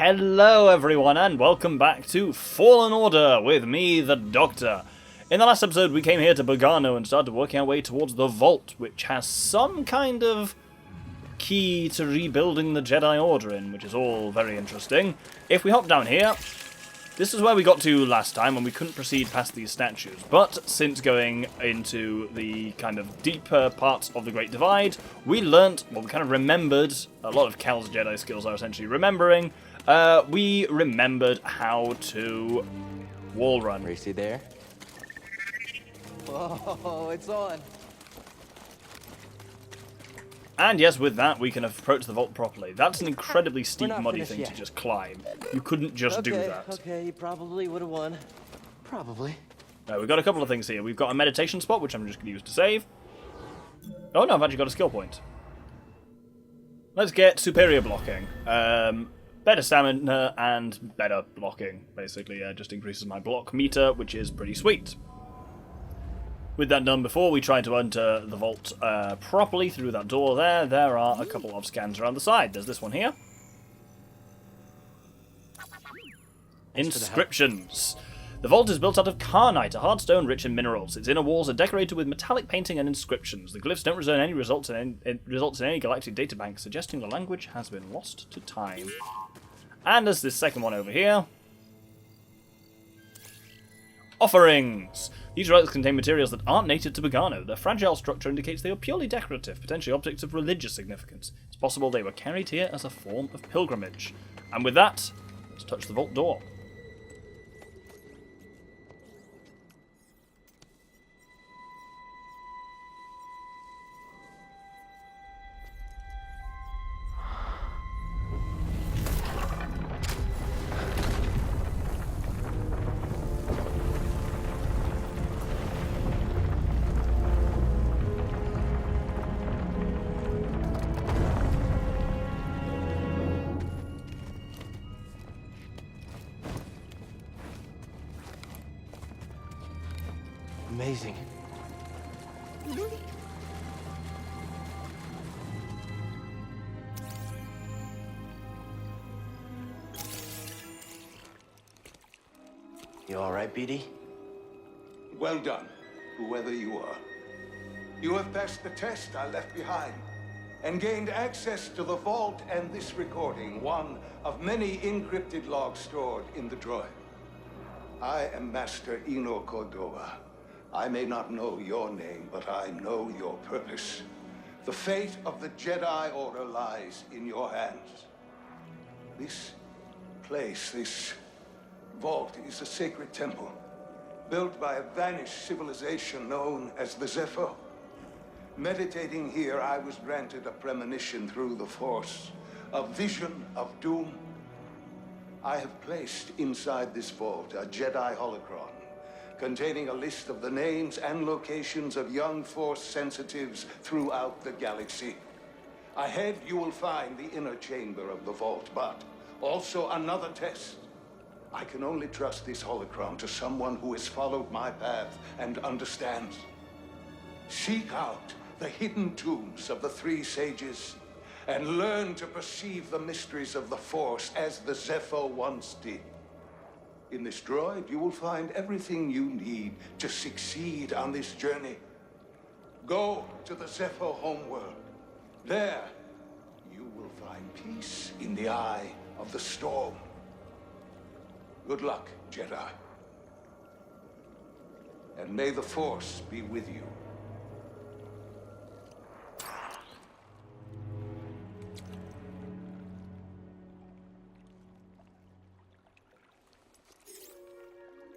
Hello everyone and welcome back to Fallen Order with me, the Doctor. In the last episode we came here to Bogano and started working our way towards the Vault, which has some kind of key to rebuilding the Jedi Order in, which is all very interesting. If we hop down here, this is where we got to last time when we couldn't proceed past these statues, but since going into the kind of deeper parts of the Great Divide, we learnt, well, we kind of remembered, a lot of Cal's Jedi skills are essentially remembering. We remembered how to wall run. Racy there? Whoa, it's on. And yes, with that, we can approach the vault properly. That's an incredibly steep, muddy thing to just climb. You couldn't just do that. Okay, you probably would have won. Probably. We've got a couple of things here. We've got a meditation spot, which I'm just going to use to save. Oh no, I've actually got a skill point. Let's get superior blocking. Better stamina and better blocking, basically. Just increases my block meter, which is pretty sweet. With that done, before we try to enter the vault properly through that door there are a couple of scans around the side. There's this one here. Inscriptions. The vault is built out of carnite, a hard stone rich in minerals. Its inner walls are decorated with metallic painting and inscriptions. The glyphs don't return any results in any galactic databank, suggesting the language has been lost to time. And there's this second one over here. Offerings. These relics contain materials that aren't native to Bogano. Their fragile structure indicates they are purely decorative, potentially objects of religious significance. It's possible they were carried here as a form of pilgrimage. And with that, let's touch the vault door. Amazing. You all right, BD? Well done, whoever you are. You have passed the test I left behind and gained access to the vault and this recording, one of many encrypted logs stored in the droid. I am Master Cordova. I may not know your name, but I know your purpose. The fate of the Jedi Order lies in your hands. This place, this vault, is a sacred temple, built by a vanished civilization known as the Zeffo. Meditating here, I was granted a premonition through the Force, a vision of doom. I have placed inside this vault a Jedi holocron, containing a list of the names and locations of young Force sensitives throughout the galaxy. Ahead, you will find the inner chamber of the vault, but also another test. I can only trust this holocron to someone who has followed my path and understands. Seek out the hidden tombs of the three sages and learn to perceive the mysteries of the Force as the Zeffo once did. In this droid, you will find everything you need to succeed on this journey. Go to the Zeffo homeworld. There, you will find peace in the eye of the storm. Good luck, Jedi. And may the Force be with you.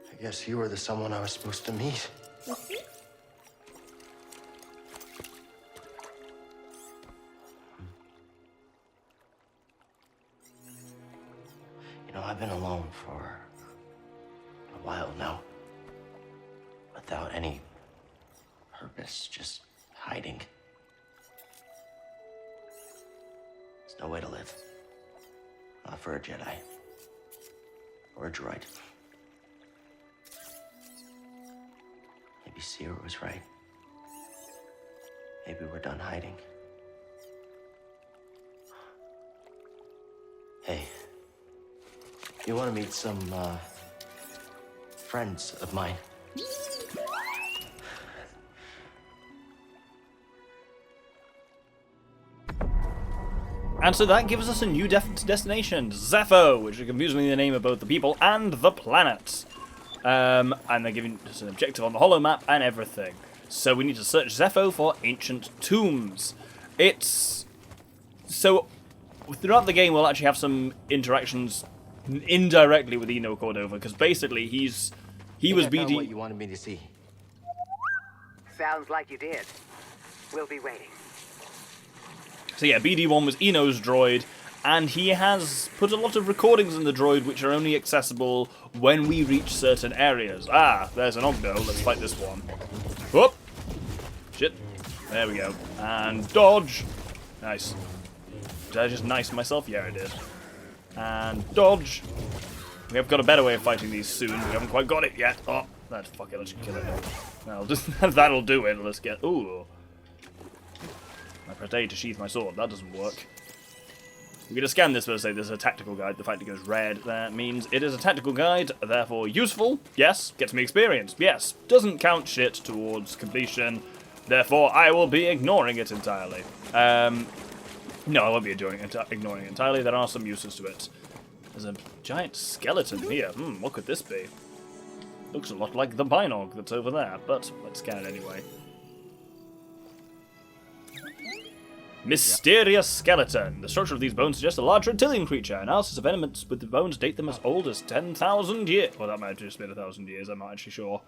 I guess you were the someone I was supposed to meet. You know, I've been alone for a while now. Without any purpose, just hiding. There's no way to live. Not for a Jedi. Or a droid. Maybe Cere was right. Maybe we're done hiding. Hey, You want to meet some, friends of mine? And so that gives us a new destination, Zeffo, which is confusingly the name of both the people and the planet. And they're giving us an objective on the holo map and everything. So we need to search Zeffo for ancient tombs. It's... So, throughout the game we'll actually have some interactions indirectly with Cordova, because basically he was BD... what you wanted me to see. Sounds like you did. We'll be waiting. So yeah, BD1 was Eno's droid, and he has put a lot of recordings in the droid which are only accessible when we reach certain areas. Ah, there's an Ogdo. Let's fight this one. Whoop! Shit. There we go. And dodge! Nice. Did I just nice myself? Yeah, I did. And dodge! We have got a better way of fighting these soon. We haven't quite got it yet. Oh, that's fuck it. Let's just kill it. That'll do it. Let's get... Ooh. I pressed A to sheath my sword. That doesn't work. We're going to scan this for say there's a tactical guide. The fact it goes red, that means it is a tactical guide, therefore useful. Yes. Gets me experience. Yes. Doesn't count shit towards completion. Therefore, I will be ignoring it entirely. No, I won't be ignoring it entirely. There are some uses to it. There's a giant skeleton here. What could this be? Looks a lot like the Binog that's over there, but let's scan it anyway. Mysterious skeleton. The structure of these bones suggests a large reptilian creature. Analysis of elements with the bones date them as old as 10,000 years. Well, that might have just been 1,000 years. I'm not actually sure.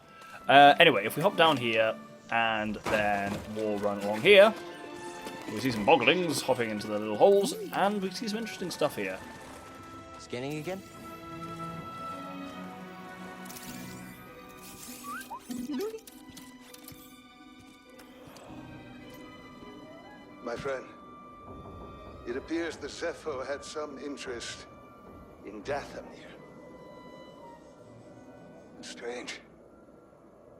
Anyway, if we hop down here and then we'll run along here, we see some boglings hopping into the little holes, and we see some interesting stuff here. Scanning again? My friend, it appears the Zeffo had some interest in Dathomir. Strange.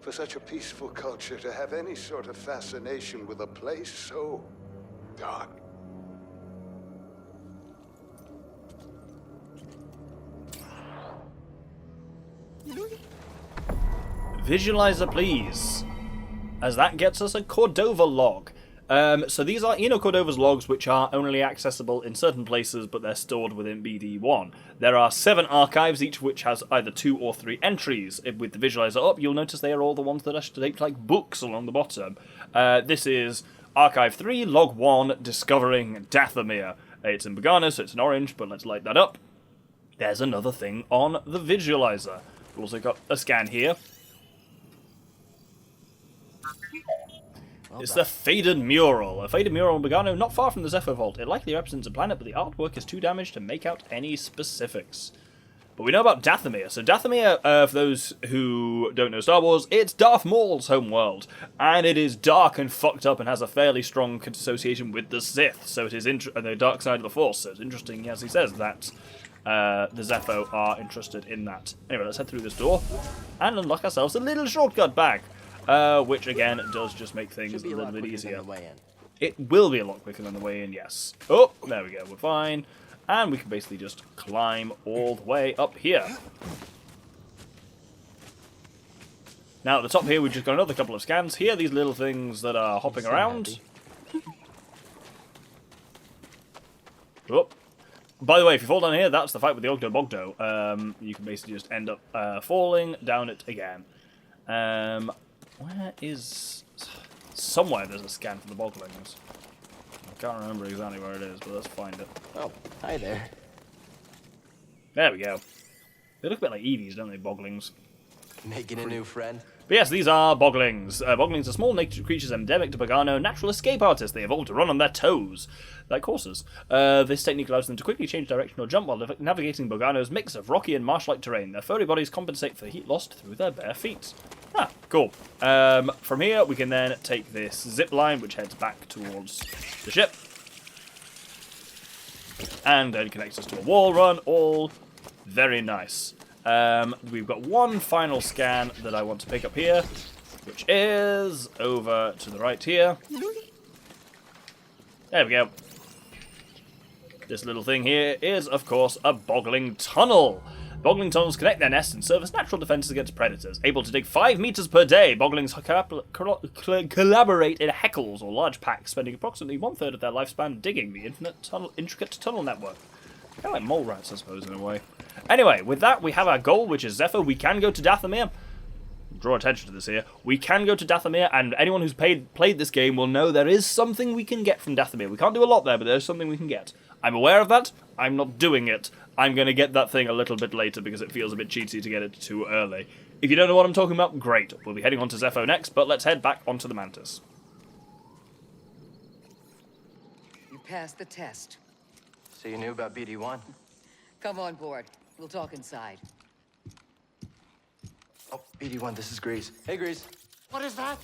For such a peaceful culture to have any sort of fascination with a place so dark. Visualizer, please. As that gets us a Cordova log. So these are Cordova's logs, which are only accessible in certain places, but they're stored within BD1. There are 7 archives, each of which has either 2 or 3 entries. With the visualizer up, you'll notice they are all the ones that are shaped like books along the bottom. This is Archive 3, Log 1, Discovering Dathomir. It's in Bogano, so it's an orange, but let's light that up. There's another thing on the visualizer. We've also got a scan here. It's the Faded Mural. A faded mural in Bogano, not far from the Zeffo Vault. It likely represents a planet, but the artwork is too damaged to make out any specifics. But we know about Dathomir. So Dathomir, for those who don't know Star Wars, it's Darth Maul's homeworld. And it is dark and fucked up and has a fairly strong association with the Sith. So it is the dark side of the Force. So it's interesting, as he says, that the Zeffo are interested in that. Anyway, let's head through this door and unlock ourselves a little shortcut bag. Which again does just make things a little bit easier. It will be a lot quicker than the way in, yes. Oh, there we go, we're fine. And we can basically just climb all the way up here. Now at the top here we've just got another couple of scans. Here, these little things that are hopping around. Oh. By the way, if you fall down here, that's the fight with the Ogdo Bogdo. You can basically just end up falling down it again. Where is... Somewhere there's a scan for the boglings. I can't remember exactly where it is, but let's find it. Oh, hi there. There we go. They look a bit like Eevees, don't they, boglings? Making a new friend? But yes, these are boglings. Boglings are small naked creatures endemic to Bogano, natural escape artists. They evolved to run on their toes, like horses. This technique allows them to quickly change direction or jump while navigating Bogano's mix of rocky and marsh-like terrain. Their furry bodies compensate for the heat lost through their bare feet. Ah, cool. From here, we can then take this zip line, which heads back towards the ship. And then connects us to a wall run, all very nice. We've got one final scan that I want to pick up here, which is over to the right here. There we go. This little thing here is, of course, a boggling tunnel. Boggling tunnels connect their nests and serve as natural defenses against predators. Able to dig 5 meters per day, Boglings collaborate in heckles or large packs, spending approximately 1/3 of their lifespan digging the intricate tunnel network. Kind of like mole rats, I suppose, in a way. Anyway, with that, we have our goal, which is Zeffo. We can go to Dathomir. Draw attention to this here. We can go to Dathomir, and anyone who's played this game will know there is something we can get from Dathomir. We can't do a lot there, but there's something we can get. I'm aware of that. I'm not doing it. I'm going to get that thing a little bit later because it feels a bit cheaty to get it too early. If you don't know what I'm talking about, great. We'll be heading on to Zeffo next, but let's head back onto the Mantis. You passed the test. So you knew about BD-1? Come on board. We'll talk inside. Oh, BD-1, this is Greez. Hey, Greez. What is that?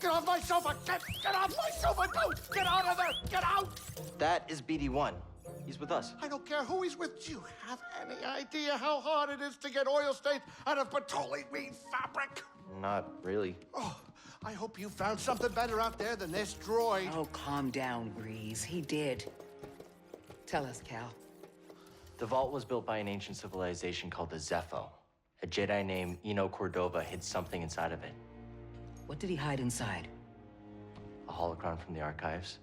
Get off my sofa! Get off my sofa! Don't! Get out of there! Get out! That is BD-1. He's with us. I don't care who he's with. Do you have any idea how hard it is to get oil stains out of petroleum fabric? Not really. Oh, I hope you found something better out there than this droid. Oh, calm down, Greez. He did. Tell us, Cal. The vault was built by an ancient civilization called the Zeffo. A Jedi named Cordova hid something inside of it. What did he hide inside? A holocron from the archives.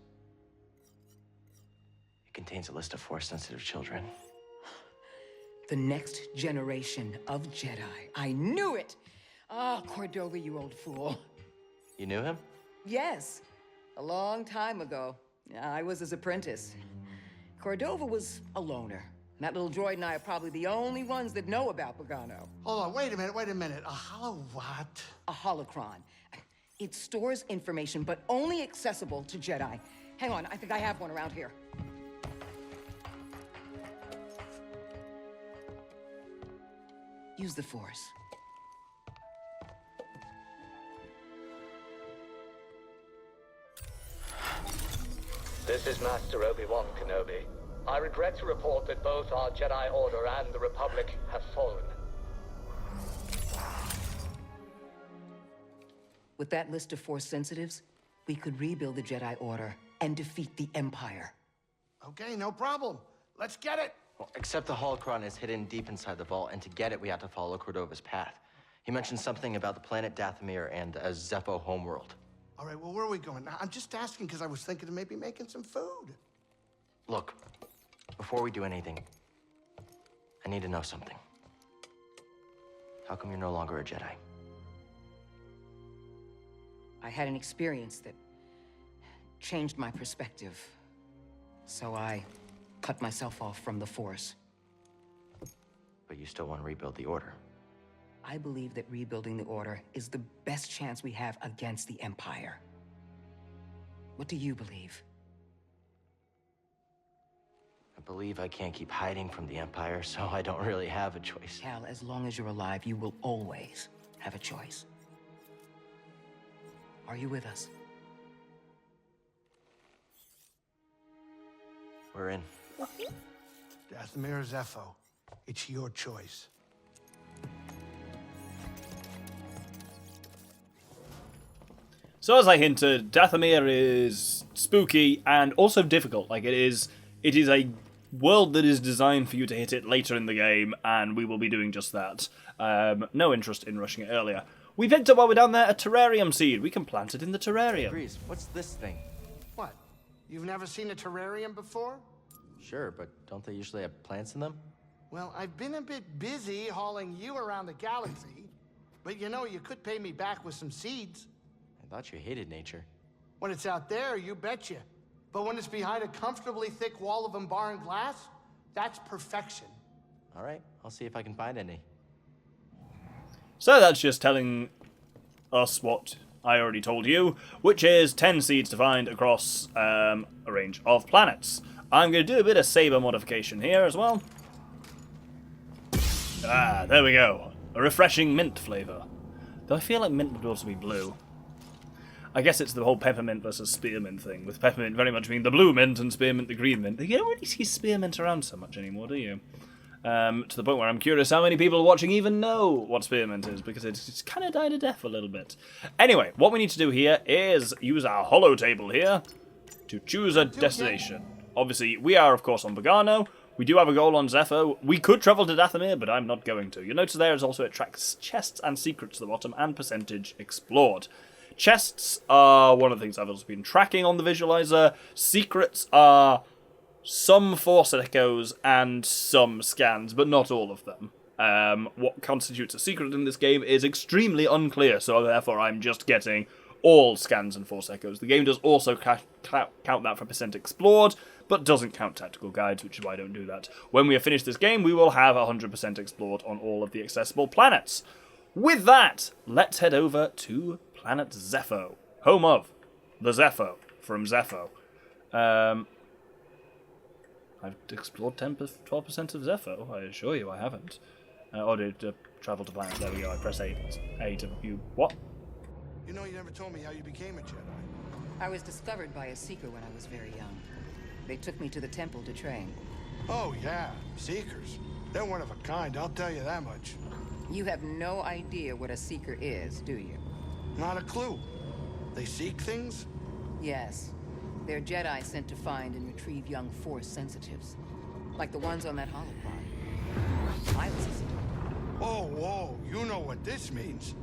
It contains a list of Force-sensitive children. The next generation of Jedi. I knew it! Ah, Cordova, you old fool. You knew him? Yes, a long time ago. I was his apprentice. Cordova was a loner. That little droid and I are probably the only ones that know about Bogano. Hold on, wait a minute. A hollow what? A holocron. It stores information, but only accessible to Jedi. Hang on, I think I have one around here. Use the Force. This is Master Obi-Wan Kenobi. I regret to report that both our Jedi Order and the Republic have fallen. With that list of Force sensitives, we could rebuild the Jedi Order and defeat the Empire. Okay, no problem. Let's get it. Well, except the holocron is hidden deep inside the vault, and to get it, we have to follow Cordova's path. He mentioned something about the planet Dathomir and a Zeffo homeworld. All right, well, where are we going? I'm just asking because I was thinking of maybe making some food. Look, before we do anything, I need to know something. How come you're no longer a Jedi? I had an experience that changed my perspective. So I cut myself off from the Force. But you still want to rebuild the Order. I believe that rebuilding the Order is the best chance we have against the Empire. What do you believe? I believe I can't keep hiding from the Empire, so I don't really have a choice. Cal, as long as you're alive, you will always have a choice. Are you with us? We're in. Dathomir or Zeffo, it's your choice. So as I hinted, Dathomir is spooky and also difficult. Like it is a world that is designed for you to hit it later in the game, and we will be doing just that. No interest in rushing it earlier. We picked up while we're down there a terrarium seed. We can plant it in the terrarium. Greez, what's this thing? What? You've never seen a terrarium before? Sure, but don't they usually have plants in them? Well, I've been a bit busy hauling you around the galaxy, but you know, you could pay me back with some seeds. I thought you hated nature. When it's out there, you betcha. But when it's behind a comfortably thick wall of embarring glass, that's perfection. All right, I'll see if I can find any. So that's just telling us what I already told you, which is 10 seeds to find across a range of planets. I'm going to do a bit of saber modification here as well. Ah, there we go. A refreshing mint flavour. Though I feel like mint would also be blue. I guess it's the whole peppermint versus spearmint thing, with peppermint very much being the blue mint and spearmint the green mint. You don't really see spearmint around so much anymore, do you? To the point where I'm curious how many people watching even know what spearmint is, because it's kind of died a death a little bit. Anyway, what we need to do here is use our holo table here to choose a destination. Obviously, we are, of course, on Bogano. We do have a goal on Zeffo. We could travel to Dathomir, but I'm not going to. You'll notice there is also it tracks chests and secrets at the bottom and percentage explored. Chests are one of the things I've also been tracking on the visualizer. Secrets are some Force echoes and some scans, but not all of them. What constitutes a secret in this game is extremely unclear, so therefore I'm just getting all scans and Force echoes. The game does also count that for percent explored, but doesn't count tactical guides, which is why I don't do that. When we have finished this game, we will have 100% explored on all of the accessible planets. With that, let's head over to planet Zeffo, home of the Zeffo from Zeffo. I've explored 12% of Zeffo, I assure you I haven't. Did travel to planet, there we go, I press A to view. What? You know, you never told me how you became a Jedi. I was discovered by a Seeker when I was very young. They took me to the temple to train. Oh, yeah. Seekers. They're one of a kind, I'll tell you that much. You have no idea what a Seeker is, do you? Not a clue. They seek things? Yes. They're Jedi sent to find and retrieve young Force sensitives. Like the ones on that holocron. I was a Seeker. Oh, whoa. You know what this means.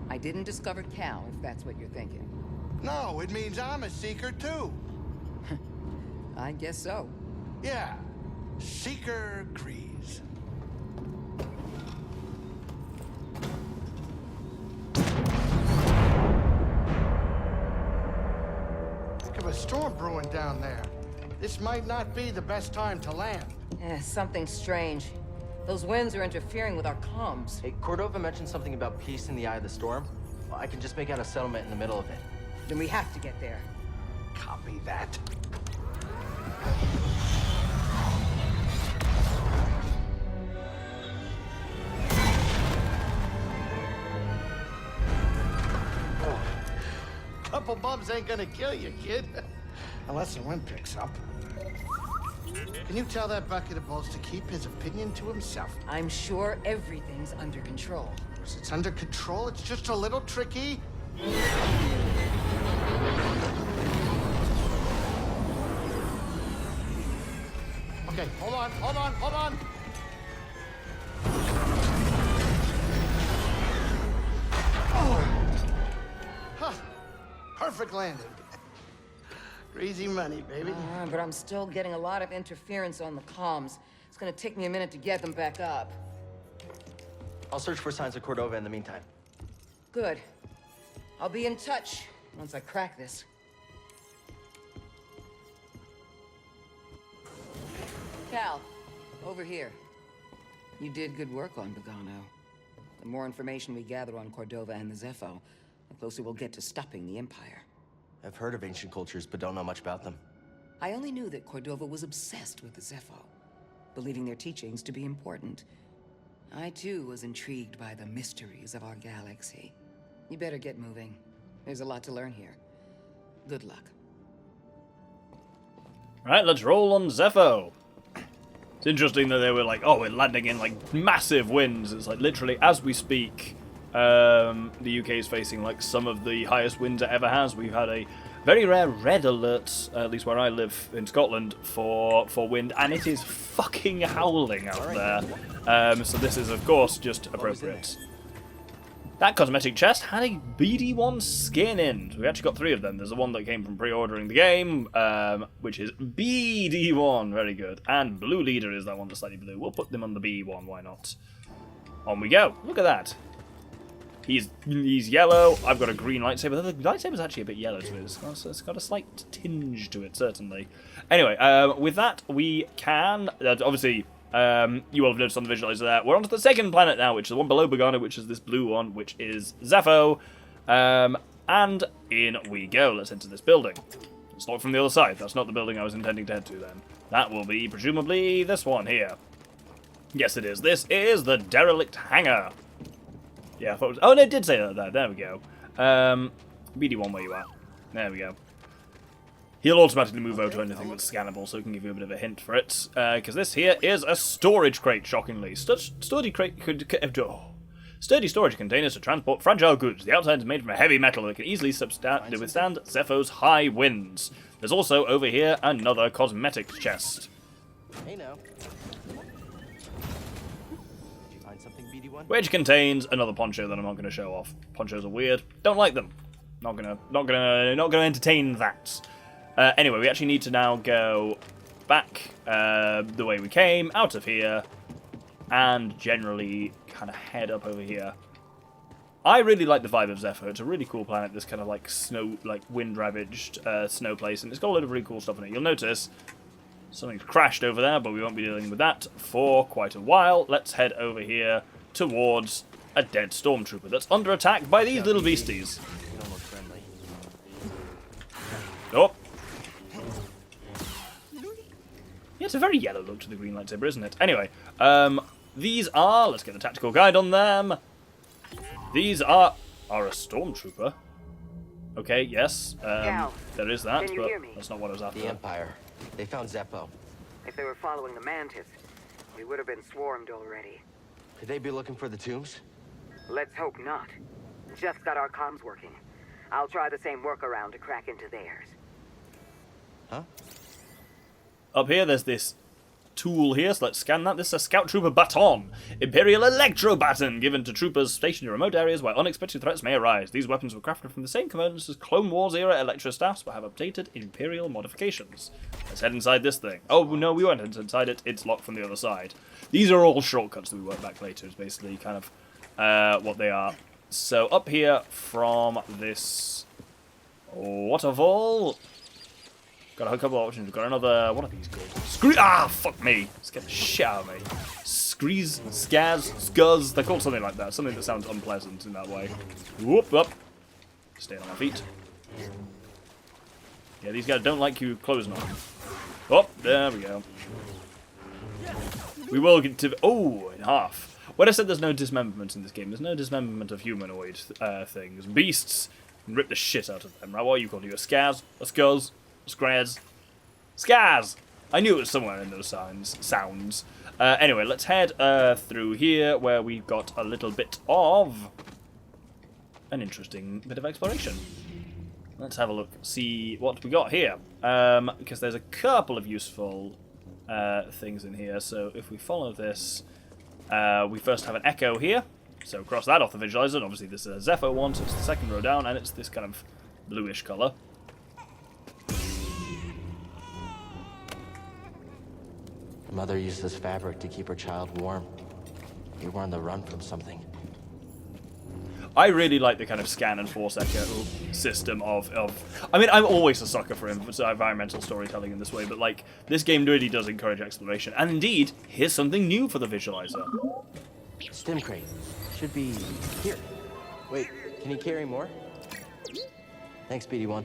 I didn't discover Cal, if that's what you're thinking. No, it means I'm a Seeker, too. I guess so. Yeah. Seeker Greez. Think of a storm brewing down there. This might not be the best time to land. Something strange. Those winds are interfering with our comms. Hey, Cordova mentioned something about peace in the eye of the storm. Well, I can just make out a settlement in the middle of it. Then we have to get there. Copy that. Couple bumps ain't gonna kill you, kid. Unless the wind picks up. Can you tell that bucket of balls to keep his opinion to himself? I'm sure everything's under control. Of course, it's under control. It's just a little tricky. Okay, hold on. Oh. Huh. Perfect landing. Greasy money, baby. But I'm still getting a lot of interference on the comms. It's gonna take me a minute to get them back up. I'll search for signs of Cordova in the meantime. Good. I'll be in touch once I crack this. Cal, over here. You did good work on Bogano. The more information we gather on Cordova and the Zeffo, the closer we'll get to stopping the Empire. I've heard of ancient cultures, but don't know much about them. I only knew that Cordova was obsessed with the Zeffo, believing their teachings to be important. I, too, was intrigued by the mysteries of our galaxy. You better get moving. There's a lot to learn here. Good luck. Right, let's roll on Zeffo. It's interesting that they were like, oh, we're landing in like massive winds. It's like literally as we speak, the UK is facing like some of the highest winds it ever has. We've had a very rare red alert, at least where I live in Scotland, for wind, and it is fucking howling out there. So this is, of course, just appropriate. That cosmetic chest had a BD1 skin in. So we actually got 3 of them. There's the one that came from pre-ordering the game, which is BD1. Very good. And Blue Leader is that one that's slightly blue. We'll put them on the B1, why not? On we go. Look at that. He's yellow. I've got a green lightsaber. The lightsaber's actually a bit yellow to it. It's got a slight tinge to it, certainly. Anyway, with that, we can... obviously... you will have noticed on the visualizer there. We're on to the second planet now, which is the one below Bogano, which is this blue one, which is Zeffo. And in we go. Let's enter this building. It's not from the other side. That's not the building I was intending to head to then. That will be, presumably, this one here. Yes, it is. This is the derelict hangar. Yeah, I thought it was... Oh, no, it did say that there. There we go. BD1, where you are. There we go. He'll automatically move over to anything that's scannable, so we can give you a bit of a hint for it. Because this here is a storage crate, shockingly. Sturdy storage containers to transport fragile goods. The outside is made from a heavy metal that can easily withstand Zeffo's high winds. There's also, over here, another cosmetic chest. Hey now. Did you find something, BD1? Which contains another poncho that I'm not going to show off. Ponchos are weird. Don't like them. Not gonna entertain that. Anyway, we actually need to now go back the way we came, out of here, and generally kind of head up over here. I really like the vibe of Zeffo. It's a really cool planet. This kind of like snow, like wind-ravaged snow place, and it's got a lot of really cool stuff in it. You'll notice something's crashed over there, but we won't be dealing with that for quite a while. Let's head over here towards a dead stormtrooper that's under attack by these little beasties. Oh. Yeah, it's a very yellow look to the green lightsaber, isn't it? Anyway, these are... Let's get the tactical guide on them. These are a stormtrooper. Okay, yes. Cal, there is that, can you but hear me? that's not what I was after. The Empire. They found Zeffo. If they were following the Mantis, we would have been swarmed already. Could they be looking for the tombs? Let's hope not. Just got our comms working. I'll try the same workaround to crack into theirs. Huh? Up here, there's this tool here, so let's scan that. This is a Scout Trooper Baton. Imperial Electro Baton, given to troopers stationed in remote areas where unexpected threats may arise. These weapons were crafted from the same components as Clone Wars era Electro Staffs, but have updated Imperial modifications. Let's head inside this thing. Oh, no, we won't head inside it. It's locked from the other side. These are all shortcuts that we work back later, is basically kind of what they are. So up here from this waterfall, got a couple of options. We've got another. What are these called? Fuck me! Scare the shit out of me. Screez, scuzz. They're called something like that. Something that sounds unpleasant in that way. Whoop up. Stay on my feet. Yeah, these guys don't like you closing on them. Oh, there we go. We will get to. Oh, in half. When I said there's no dismemberment in this game, there's no dismemberment of humanoid things. Beasts, you can rip the shit out of them, right? What are you called? You a scaz? A skulls? A scraz? Scaz! I knew it was somewhere in those sounds. Anyway, let's head through here, where we've got a little bit of an interesting bit of exploration. Let's have a look, see what we got here. Because there's a couple of useful things in here. So if we follow this... we first have an echo here, so cross that off the visualizer, and obviously this is a Zeffo one, so it's the second row down, and it's this kind of bluish colour. Mother used this fabric to keep her child warm. You were on the run from something. I really like the kind of scan and force echo system of I mean, I'm always a sucker for environmental storytelling in this way, but like, this game really does encourage exploration. And indeed, here's something new for the visualizer. Stim crate. Should be here. Wait, can you carry more? Thanks, BD1.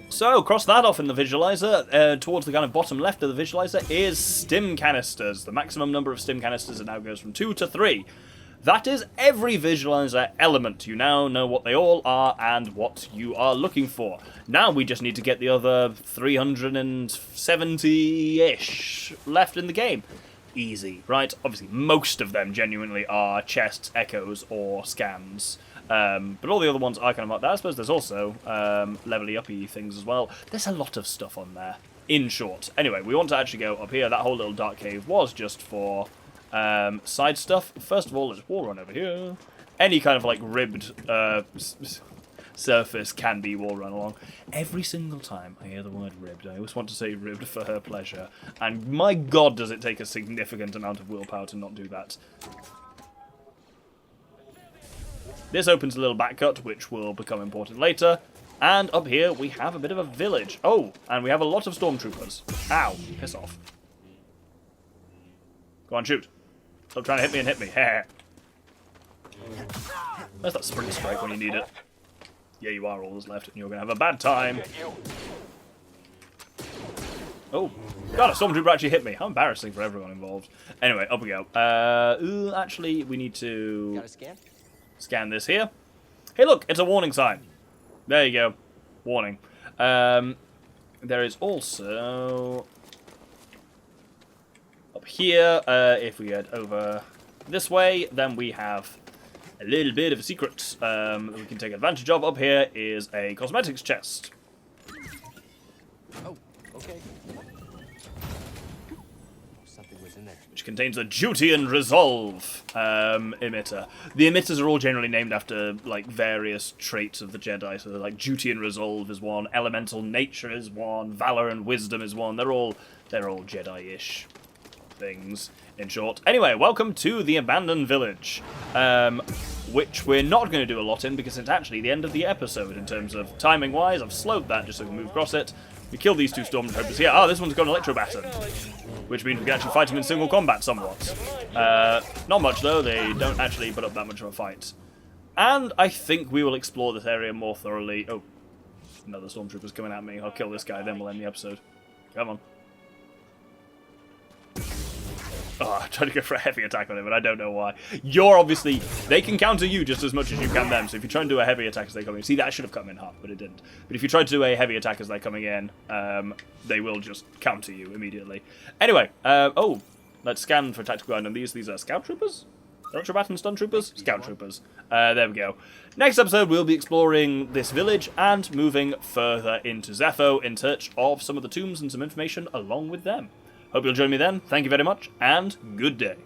So, cross that off in the visualizer. Towards the kind of bottom left of the visualizer is stim canisters. The maximum number of stim canisters now goes from 2 to 3. That is every visualizer element. You now know what they all are and what you are looking for. Now we just need to get the other 370-ish left in the game. Easy, right? Obviously, most of them genuinely are chests, echoes, or scans. But all the other ones are kind of like that. I suppose there's also levely uppy things as well. There's a lot of stuff on there, in short. Anyway, we want to actually go up here. That whole little dark cave was just for side stuff. First of all, let's wall run over here. Any kind of like ribbed surface can be wall run along. Every single time I hear the word ribbed, I always want to say ribbed for her pleasure. And my god, does it take a significant amount of willpower to not do that. This opens a little back cut, which will become important later. And up here, we have a bit of a village. Oh, and we have a lot of stormtroopers. Ow, piss off. Go on, shoot. Stop trying to hit me and hit me. Where's that sprint strike when you need it? Yeah, you are all that's left, and you're going to have a bad time. Oh, God, a stormtrooper actually hit me. How embarrassing for everyone involved. Anyway, up we go. Actually, we need to... Got a scan? Scan this here. Hey, look, it's a warning sign. There you go. Warning. There is also... Up here, if we head over this way, then we have a little bit of a secret that we can take advantage of. Up here is a cosmetics chest. Oh, okay. Something was in there. Which contains a duty and resolve emitter. The emitters are all generally named after like various traits of the Jedi. So like duty and resolve is one, elemental nature is one, valor and wisdom is one. They're all Jedi-ish things, in short. Anyway, welcome to the abandoned village, which we're not going to do a lot in because it's actually the end of the episode in terms of timing-wise. I've slowed that just so we can move across it. We kill these two stormtroopers here. Oh, this one's got an electro baton, which means we can actually fight them in single combat somewhat. Not much though, they don't actually put up that much of a fight. And I think we will explore this area more thoroughly. Oh, another stormtrooper's coming at me. I'll kill this guy, then we'll end the episode. Come on. Oh, I tried to go for a heavy attack on him, but I don't know why. You're obviously... They can counter you just as much as you can them, so if you try and do a heavy attack as they come in... See, that should have cut him in half, but it didn't. But if you try to do a heavy attack as they're coming in, they will just counter you immediately. Anyway, oh, let's scan for tactical guide on these. These are scout troopers? Electro baton stun troopers? Scout troopers. There we go. Next episode, we'll be exploring this village and moving further into Zeffo in search of some of the tombs and some information along with them. Hope you'll join me then. Thank you very much, and good day.